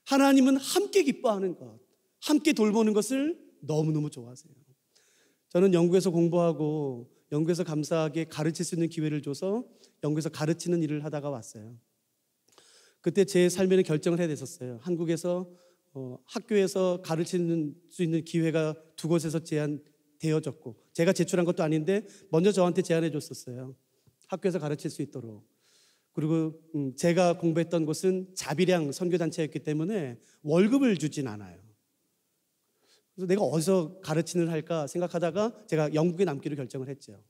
하나님은 함께 기뻐하는 것, 함께 돌보는 것을 너무너무 좋아하세요. 저는 영국에서 공부하고 영국에서 감사하게 가르칠 수 있는 기회를 줘서 영국에서 가르치는 일을 하다가 왔어요. 그때 제 삶에는 결정을 해야 됐었어요. 한국에서 학교에서 가르치는 수 있는 기회가 두 곳에서 제한되어졌고 제가 제출한 것도 아닌데 먼저 저한테 제안해 줬었어요. 학교에서 가르칠 수 있도록. 그리고 제가 공부했던 곳은 자비량 선교단체였기 때문에 월급을 주진 않아요. 그래서 내가 어디서 가르치는 할까 생각하다가 제가 영국에 남기로 결정을 했죠.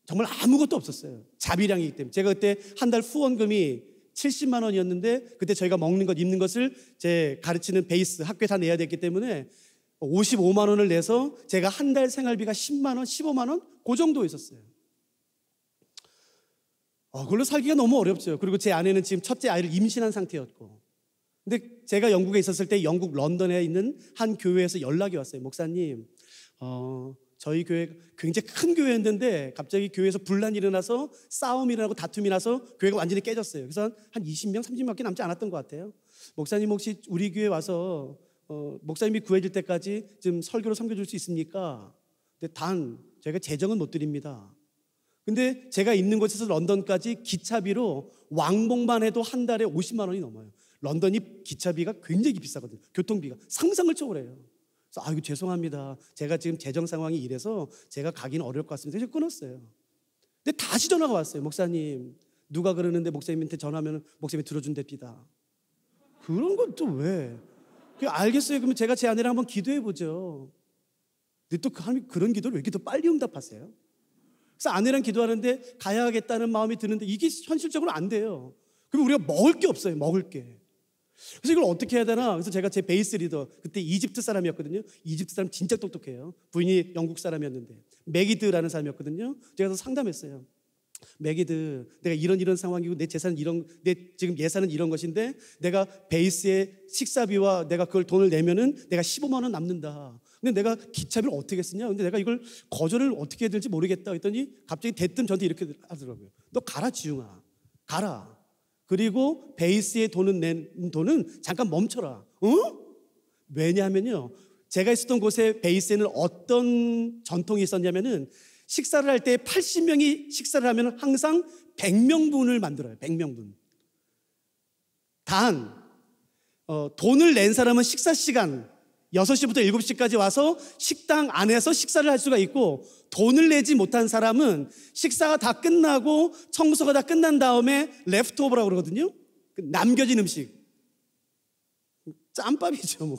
정말 아무것도 없었어요. 자비량이기 때문에. 제가 그때 한 달 후원금이 70만 원이었는데 그때 저희가 먹는 것, 입는 것을 제 가르치는 베이스 학교에 다 내야 됐기 때문에 55만 원을 내서 제가 한 달 생활비가 10만 원, 15만 원 그 정도 있었어요. 그걸로 살기가 너무 어렵죠. 그리고 제 아내는 지금 첫째 아이를 임신한 상태였고. 근데 제가 영국에 있었을 때 영국 런던에 있는 한 교회에서 연락이 왔어요. 목사님, 저희 교회 굉장히 큰 교회였는데 갑자기 교회에서 분란이 일어나서 싸움이 일어나고 다툼이 나서 교회가 완전히 깨졌어요. 그래서 한 20명, 30명밖에 남지 않았던 것 같아요. 목사님 혹시 우리 교회 와서 목사님이 구해질 때까지 좀 설교로 섬겨줄 수 있습니까? 근데 단 저희가 재정은 못 드립니다. 근데 제가 있는 곳에서 런던까지 기차비로 왕복만 해도 한 달에 50만 원이 넘어요. 런던이 기차비가 굉장히 비싸거든요. 교통비가 상상을 초월해요. 그래서 이거 죄송합니다. 제가 지금 재정 상황이 이래서 제가 가기는 어려울 것 같습니다. 그래서 끊었어요. 근데 다시 전화가 왔어요. 목사님, 누가 그러는데 목사님한테 전화하면 목사님이 들어준답니다. 그런 건 또 왜? 알겠어요. 그러면 제가 제 아내랑 한번 기도해 보죠. 근데 또 하나님 그런 기도를 왜 이렇게 더 빨리 응답하세요? 그래서 아내랑 기도하는데 가야겠다는 마음이 드는데 이게 현실적으로 안 돼요. 그럼 우리가 먹을 게 없어요. 먹을 게. 그래서 이걸 어떻게 해야 되나? 그래서 제가 제 베이스 리더, 그때 이집트 사람이었거든요. 이집트 사람 진짜 똑똑해요. 부인이 영국 사람이었는데 메기드라는 사람이었거든요. 제가 그래서 상담했어요. 메기드, 내가 이런 상황이고 내 재산은 내 지금 예산은 이런 것인데 내가 베이스의 식사비와 내가 그걸 돈을 내면은 내가 15만 원 남는다. 근데 내가 기차비를 어떻게 했으냐? 근데 내가 이걸 거절을 어떻게 해야 될지 모르겠다 했더니 갑자기 대뜸 저한테 이렇게 하더라고요. 너 가라 지웅아, 가라. 그리고 베이스에 낸 돈은 잠깐 멈춰라. 왜냐하면요, 제가 있었던 곳에 베이스에는 어떤 전통이 있었냐면은 식사를 할 때 80명이 식사를 하면 항상 100명분을 만들어요. 100명분. 단 돈을 낸 사람은 식사 시간 6시부터 7시까지 와서 식당 안에서 식사를 할 수가 있고, 돈을 내지 못한 사람은 식사가 다 끝나고 청소가 다 끝난 다음에 레프트오버라고 그러거든요. 남겨진 음식. 짬밥이죠. 뭐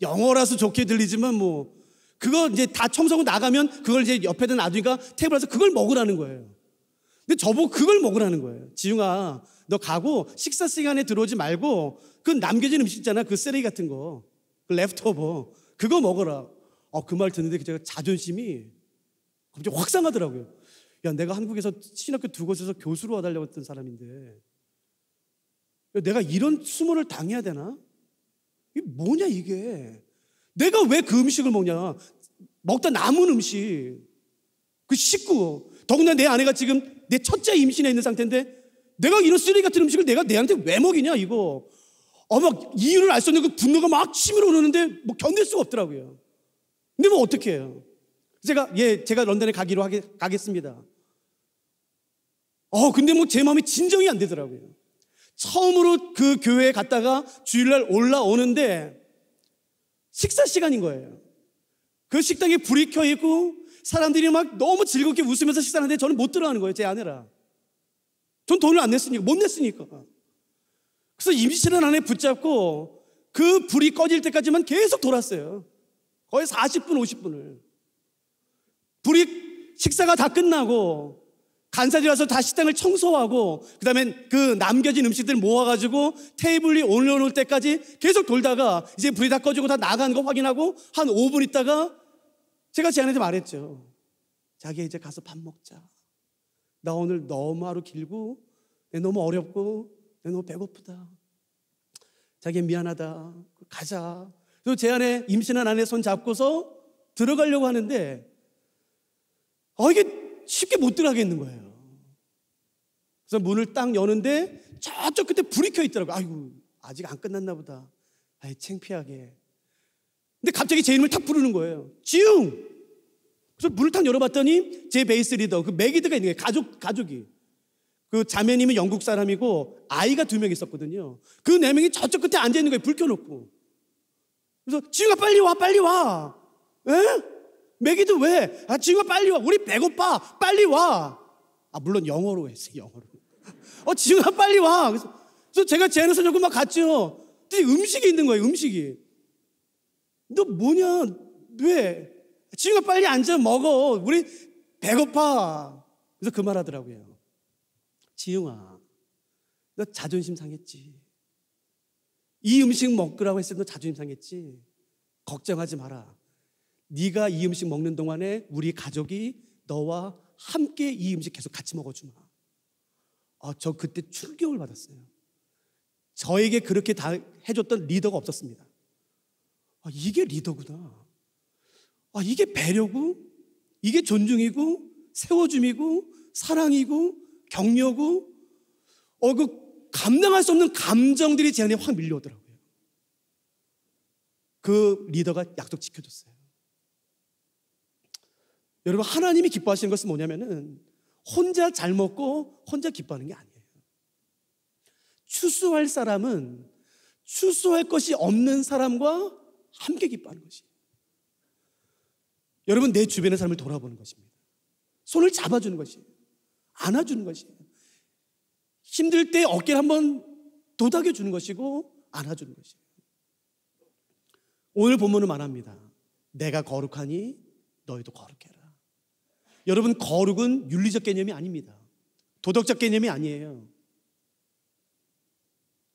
영어라서 좋게 들리지만 뭐 그거 이제 다 청소하고 나가면 그걸 이제 옆에다 놔두니까 테이블에서 그걸 먹으라는 거예요. 근데 저보고 그걸 먹으라는 거예요. 지웅아, 너 가고 식사 시간에 들어오지 말고 그 남겨진 음식 있잖아. 그 쓰레기 같은 거. 그 레프트오버. 그거 먹어라. 그 말 듣는데 제가 자존심이 갑자기 확 상하더라고요. 야, 내가 한국에서 신학교 두 곳에서 교수로 와달라고 했던 사람인데 내가 이런 수모를 당해야 되나? 이게 뭐냐 이게. 내가 왜 그 음식을 먹냐. 먹다 남은 음식, 그 식구, 더군다나 내 아내가 지금 내 첫째 임신해 있는 상태인데 내가 이런 쓰레기 같은 음식을 내가 내 아내한테 왜 먹이냐 이거. 막 이유를 알 수 없는 그 분노가 막 치밀어 오르는데 뭐 견딜 수가 없더라고요. 근데 뭐 어떻게 해요. 제가 런던에 가겠습니다. 근데 뭐 제 마음이 진정이 안 되더라고요. 처음으로 그 교회에 갔다가 주일날 올라오는데 식사 시간인 거예요. 그 식당에 불이 켜 있고 사람들이 막 너무 즐겁게 웃으면서 식사하는데 저는 못 들어가는 거예요. 제 아내라. 전 돈을 안 냈으니까, 못 냈으니까. 그래서 임신한 아내 붙잡고 그 불이 꺼질 때까지만 계속 돌았어요. 거의 40분, 50분을. 식사가 다 끝나고 간사들이 와서 다 식당을 청소하고 그 다음에 그 남겨진 음식들 모아가지고 테이블 위에 올려놓을 때까지 계속 돌다가 이제 불이 다 꺼지고 다 나간 거 확인하고 한 5분 있다가 제가 제 아내한테 말했죠. 자기야, 이제 가서 밥 먹자. 나 오늘 너무 하루 길고 내 너무 어렵고 내 너무 배고프다. 자기야, 미안하다. 가자. 그래서 제 아내, 임신한 아내 손 잡고서 들어가려고 하는데 이게 쉽게 못 들어가겠는 거예요. 그래서 문을 딱 여는데 저쪽 끝에 불이 켜 있더라고요. 아이고, 아직 안 끝났나 보다. 아이, 창피하게. 근데 갑자기 제 이름을 탁 부르는 거예요. 지웅! 그래서 문을 탁 열어봤더니 제 베이스 리더, 그 매기드가 있는 거예요. 가족이. 그 자매님은 영국 사람이고 아이가 2명 있었거든요. 그 4명이 저쪽 끝에 앉아있는 거예요. 불 켜놓고. 그래서 지웅아, 빨리 와, 빨리 와. 에? 매기드 왜? 지웅아, 빨리 와. 우리 배고파. 빨리 와. 물론 영어로 했어요. 영어로. 지웅아, 빨리 와. 그래서 제가 제 안에서 조금 막 갔죠. 근데 음식이 있는 거예요. 음식이. 너 뭐냐? 왜? 지웅아, 빨리 앉아 먹어. 우리 배고파. 그래서 그 말 하더라고요. 지웅아, 너 자존심 상했지. 이 음식 먹으라고 했을 때 너 자존심 상했지. 걱정하지 마라. 네가 이 음식 먹는 동안에 우리 가족이 너와 함께 이 음식 계속 같이 먹어주마. 저 그때 충격을 받았어요. 저에게 그렇게 다 해줬던 리더가 없었습니다. 이게 리더구나. 이게 배려고, 이게 존중이고, 세워줌이고, 사랑이고, 격려고, 그 감당할 수 없는 감정들이 제 안에 확 밀려오더라고요. 그 리더가 약속 지켜줬어요. 여러분, 하나님이 기뻐하시는 것은 뭐냐면은 혼자 잘 먹고 혼자 기뻐하는 게 아니에요. 추수할 사람은 추수할 것이 없는 사람과 함께 기뻐하는 것이에요. 여러분, 내 주변의 사람을 돌아보는 것입니다. 손을 잡아주는 것이에요. 안아주는 것이에요. 힘들 때 어깨를 한번 도닥여주는 것이고 안아주는 것이에요. 오늘 본문은 말합니다. 내가 거룩하니 너희도 거룩해라. 여러분, 거룩은 윤리적 개념이 아닙니다. 도덕적 개념이 아니에요.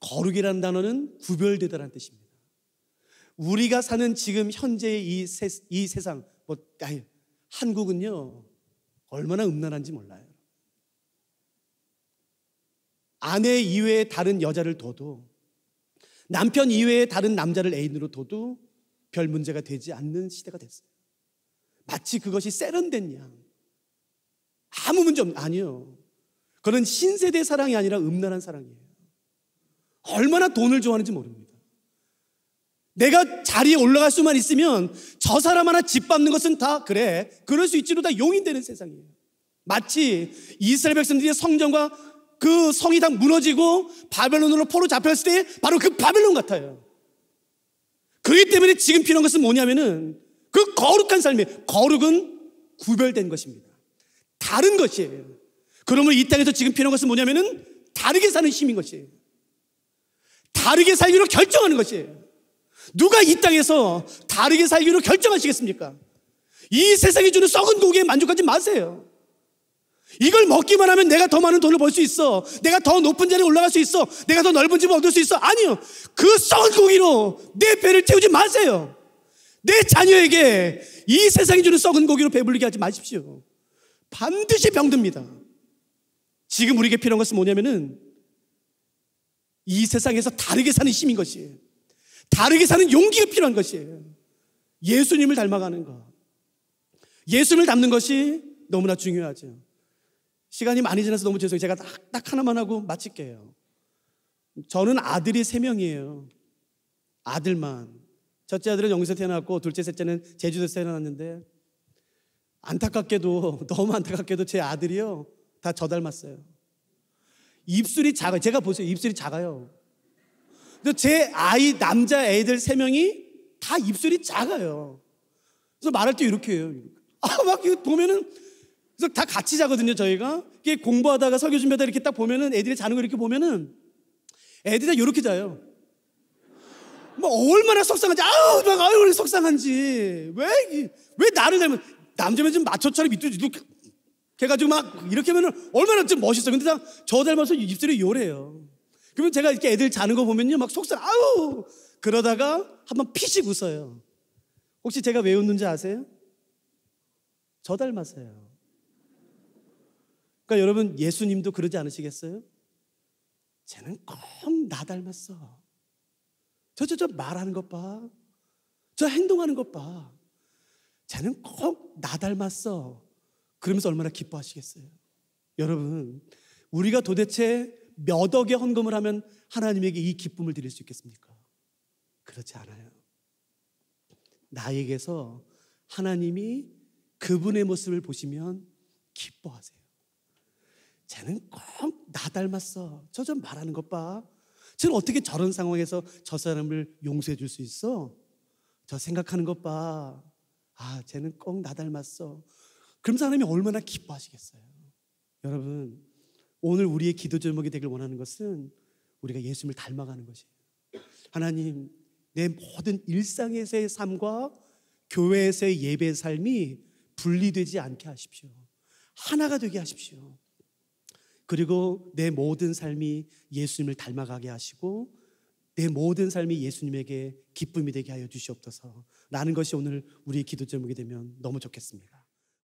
거룩이라는 단어는 구별되다라는 뜻입니다. 우리가 사는 지금 현재의 이 세상, 한국은요 얼마나 음란한지 몰라요. 아내 이외에 다른 여자를 둬도, 남편 이외에 다른 남자를 애인으로 둬도 별 문제가 되지 않는 시대가 됐어요. 마치 그것이 세련된 양, 아무 문제 없는, 아니요. 그건 신세대 사랑이 아니라 음란한 사랑이에요. 얼마나 돈을 좋아하는지 모릅니다. 내가 자리에 올라갈 수만 있으면 저 사람 하나 짓밟는 것은 다 그래, 그럴 수 있지로 다 용인되는 세상이에요. 마치 이스라엘 백성들의 성전과 그 성이 다 무너지고 바벨론으로 포로 잡혔을 때 바로 그 바벨론 같아요. 그렇기 때문에 지금 필요한 것은 뭐냐면은 그 거룩한 삶이에요. 거룩은 구별된 것입니다. 다른 것이에요. 그러면 이 땅에서 지금 필요한 것은 뭐냐면은 다르게 사는 힘인 것이에요. 다르게 살기로 결정하는 것이에요. 누가 이 땅에서 다르게 살기로 결정하시겠습니까? 이 세상이 주는 썩은 고기에 만족하지 마세요. 이걸 먹기만 하면 내가 더 많은 돈을 벌 수 있어, 내가 더 높은 자리에 올라갈 수 있어, 내가 더 넓은 집을 얻을 수 있어. 아니요. 그 썩은 고기로 내 배를 채우지 마세요. 내 자녀에게 이 세상이 주는 썩은 고기로 배불리게 하지 마십시오. 반드시 병듭니다. 지금 우리에게 필요한 것은 뭐냐면은 이 세상에서 다르게 사는 힘인 것이에요. 다르게 사는 용기가 필요한 것이에요. 예수님을 닮아가는 것, 예수님을 닮는 것이 너무나 중요하죠. 시간이 많이 지나서 너무 죄송해요. 제가 딱 하나만 하고 마칠게요. 저는 아들이 3명이에요. 아들만. 첫째 아들은 영국에서 태어났고 둘째 셋째는 제주도에서 태어났는데 안타깝게도 너무 안타깝게도 제 아들이요 다 저 닮았어요. 입술이 작아요. 제가 보세요. 입술이 작아요. 근데 제 아이 남자 애들 3명이 다 입술이 작아요. 그래서 말할 때 이렇게 해요. 막 보면은 그래서 다 같이 자거든요. 저희가 이게 공부하다가 설교 준비하다 이렇게 딱 보면은 애들이 자는 거 이렇게 보면은 애들이 다 이렇게 자요. 뭐 얼마나 속상한지, 아유 속상한지. 왜 나를 닮은 남자면 좀 마초처럼 이렇게 해가지고 막 이렇게 하면은 얼마나 좀 멋있어. 근데 다 저 닮아서 입술이 요래요. 그러면 제가 이렇게 애들 자는 거 보면요 막 속상, 아우 그러다가 한번 피식 웃어요. 혹시 제가 왜 웃는지 아세요? 저 닮았어요. 그러니까 여러분 예수님도 그러지 않으시겠어요? 쟤는 꼭 나 닮았어. 저 말하는 것 봐. 저 행동하는 것 봐. 쟤는 꼭 나 닮았어. 그러면서 얼마나 기뻐하시겠어요? 여러분, 우리가 도대체 몇 억의 헌금을 하면 하나님에게 이 기쁨을 드릴 수 있겠습니까? 그렇지 않아요. 나에게서 하나님이 그분의 모습을 보시면 기뻐하세요. 쟤는 꼭 나 닮았어. 저 좀 말하는 것 봐. 쟤는 어떻게 저런 상황에서 저 사람을 용서해 줄 수 있어? 저 생각하는 것 봐. 쟤는 꼭 나 닮았어. 그럼 하나님이 얼마나 기뻐하시겠어요? 여러분, 오늘 우리의 기도 제목이 되길 원하는 것은 우리가 예수님을 닮아가는 것이에요. 하나님, 내 모든 일상에서의 삶과 교회에서의 예배의 삶이 분리되지 않게 하십시오. 하나가 되게 하십시오. 그리고 내 모든 삶이 예수님을 닮아가게 하시고 내 모든 삶이 예수님에게 기쁨이 되게 하여 주시옵소서. 라는 것이 오늘 우리의 기도 제목이 되면 너무 좋겠습니다.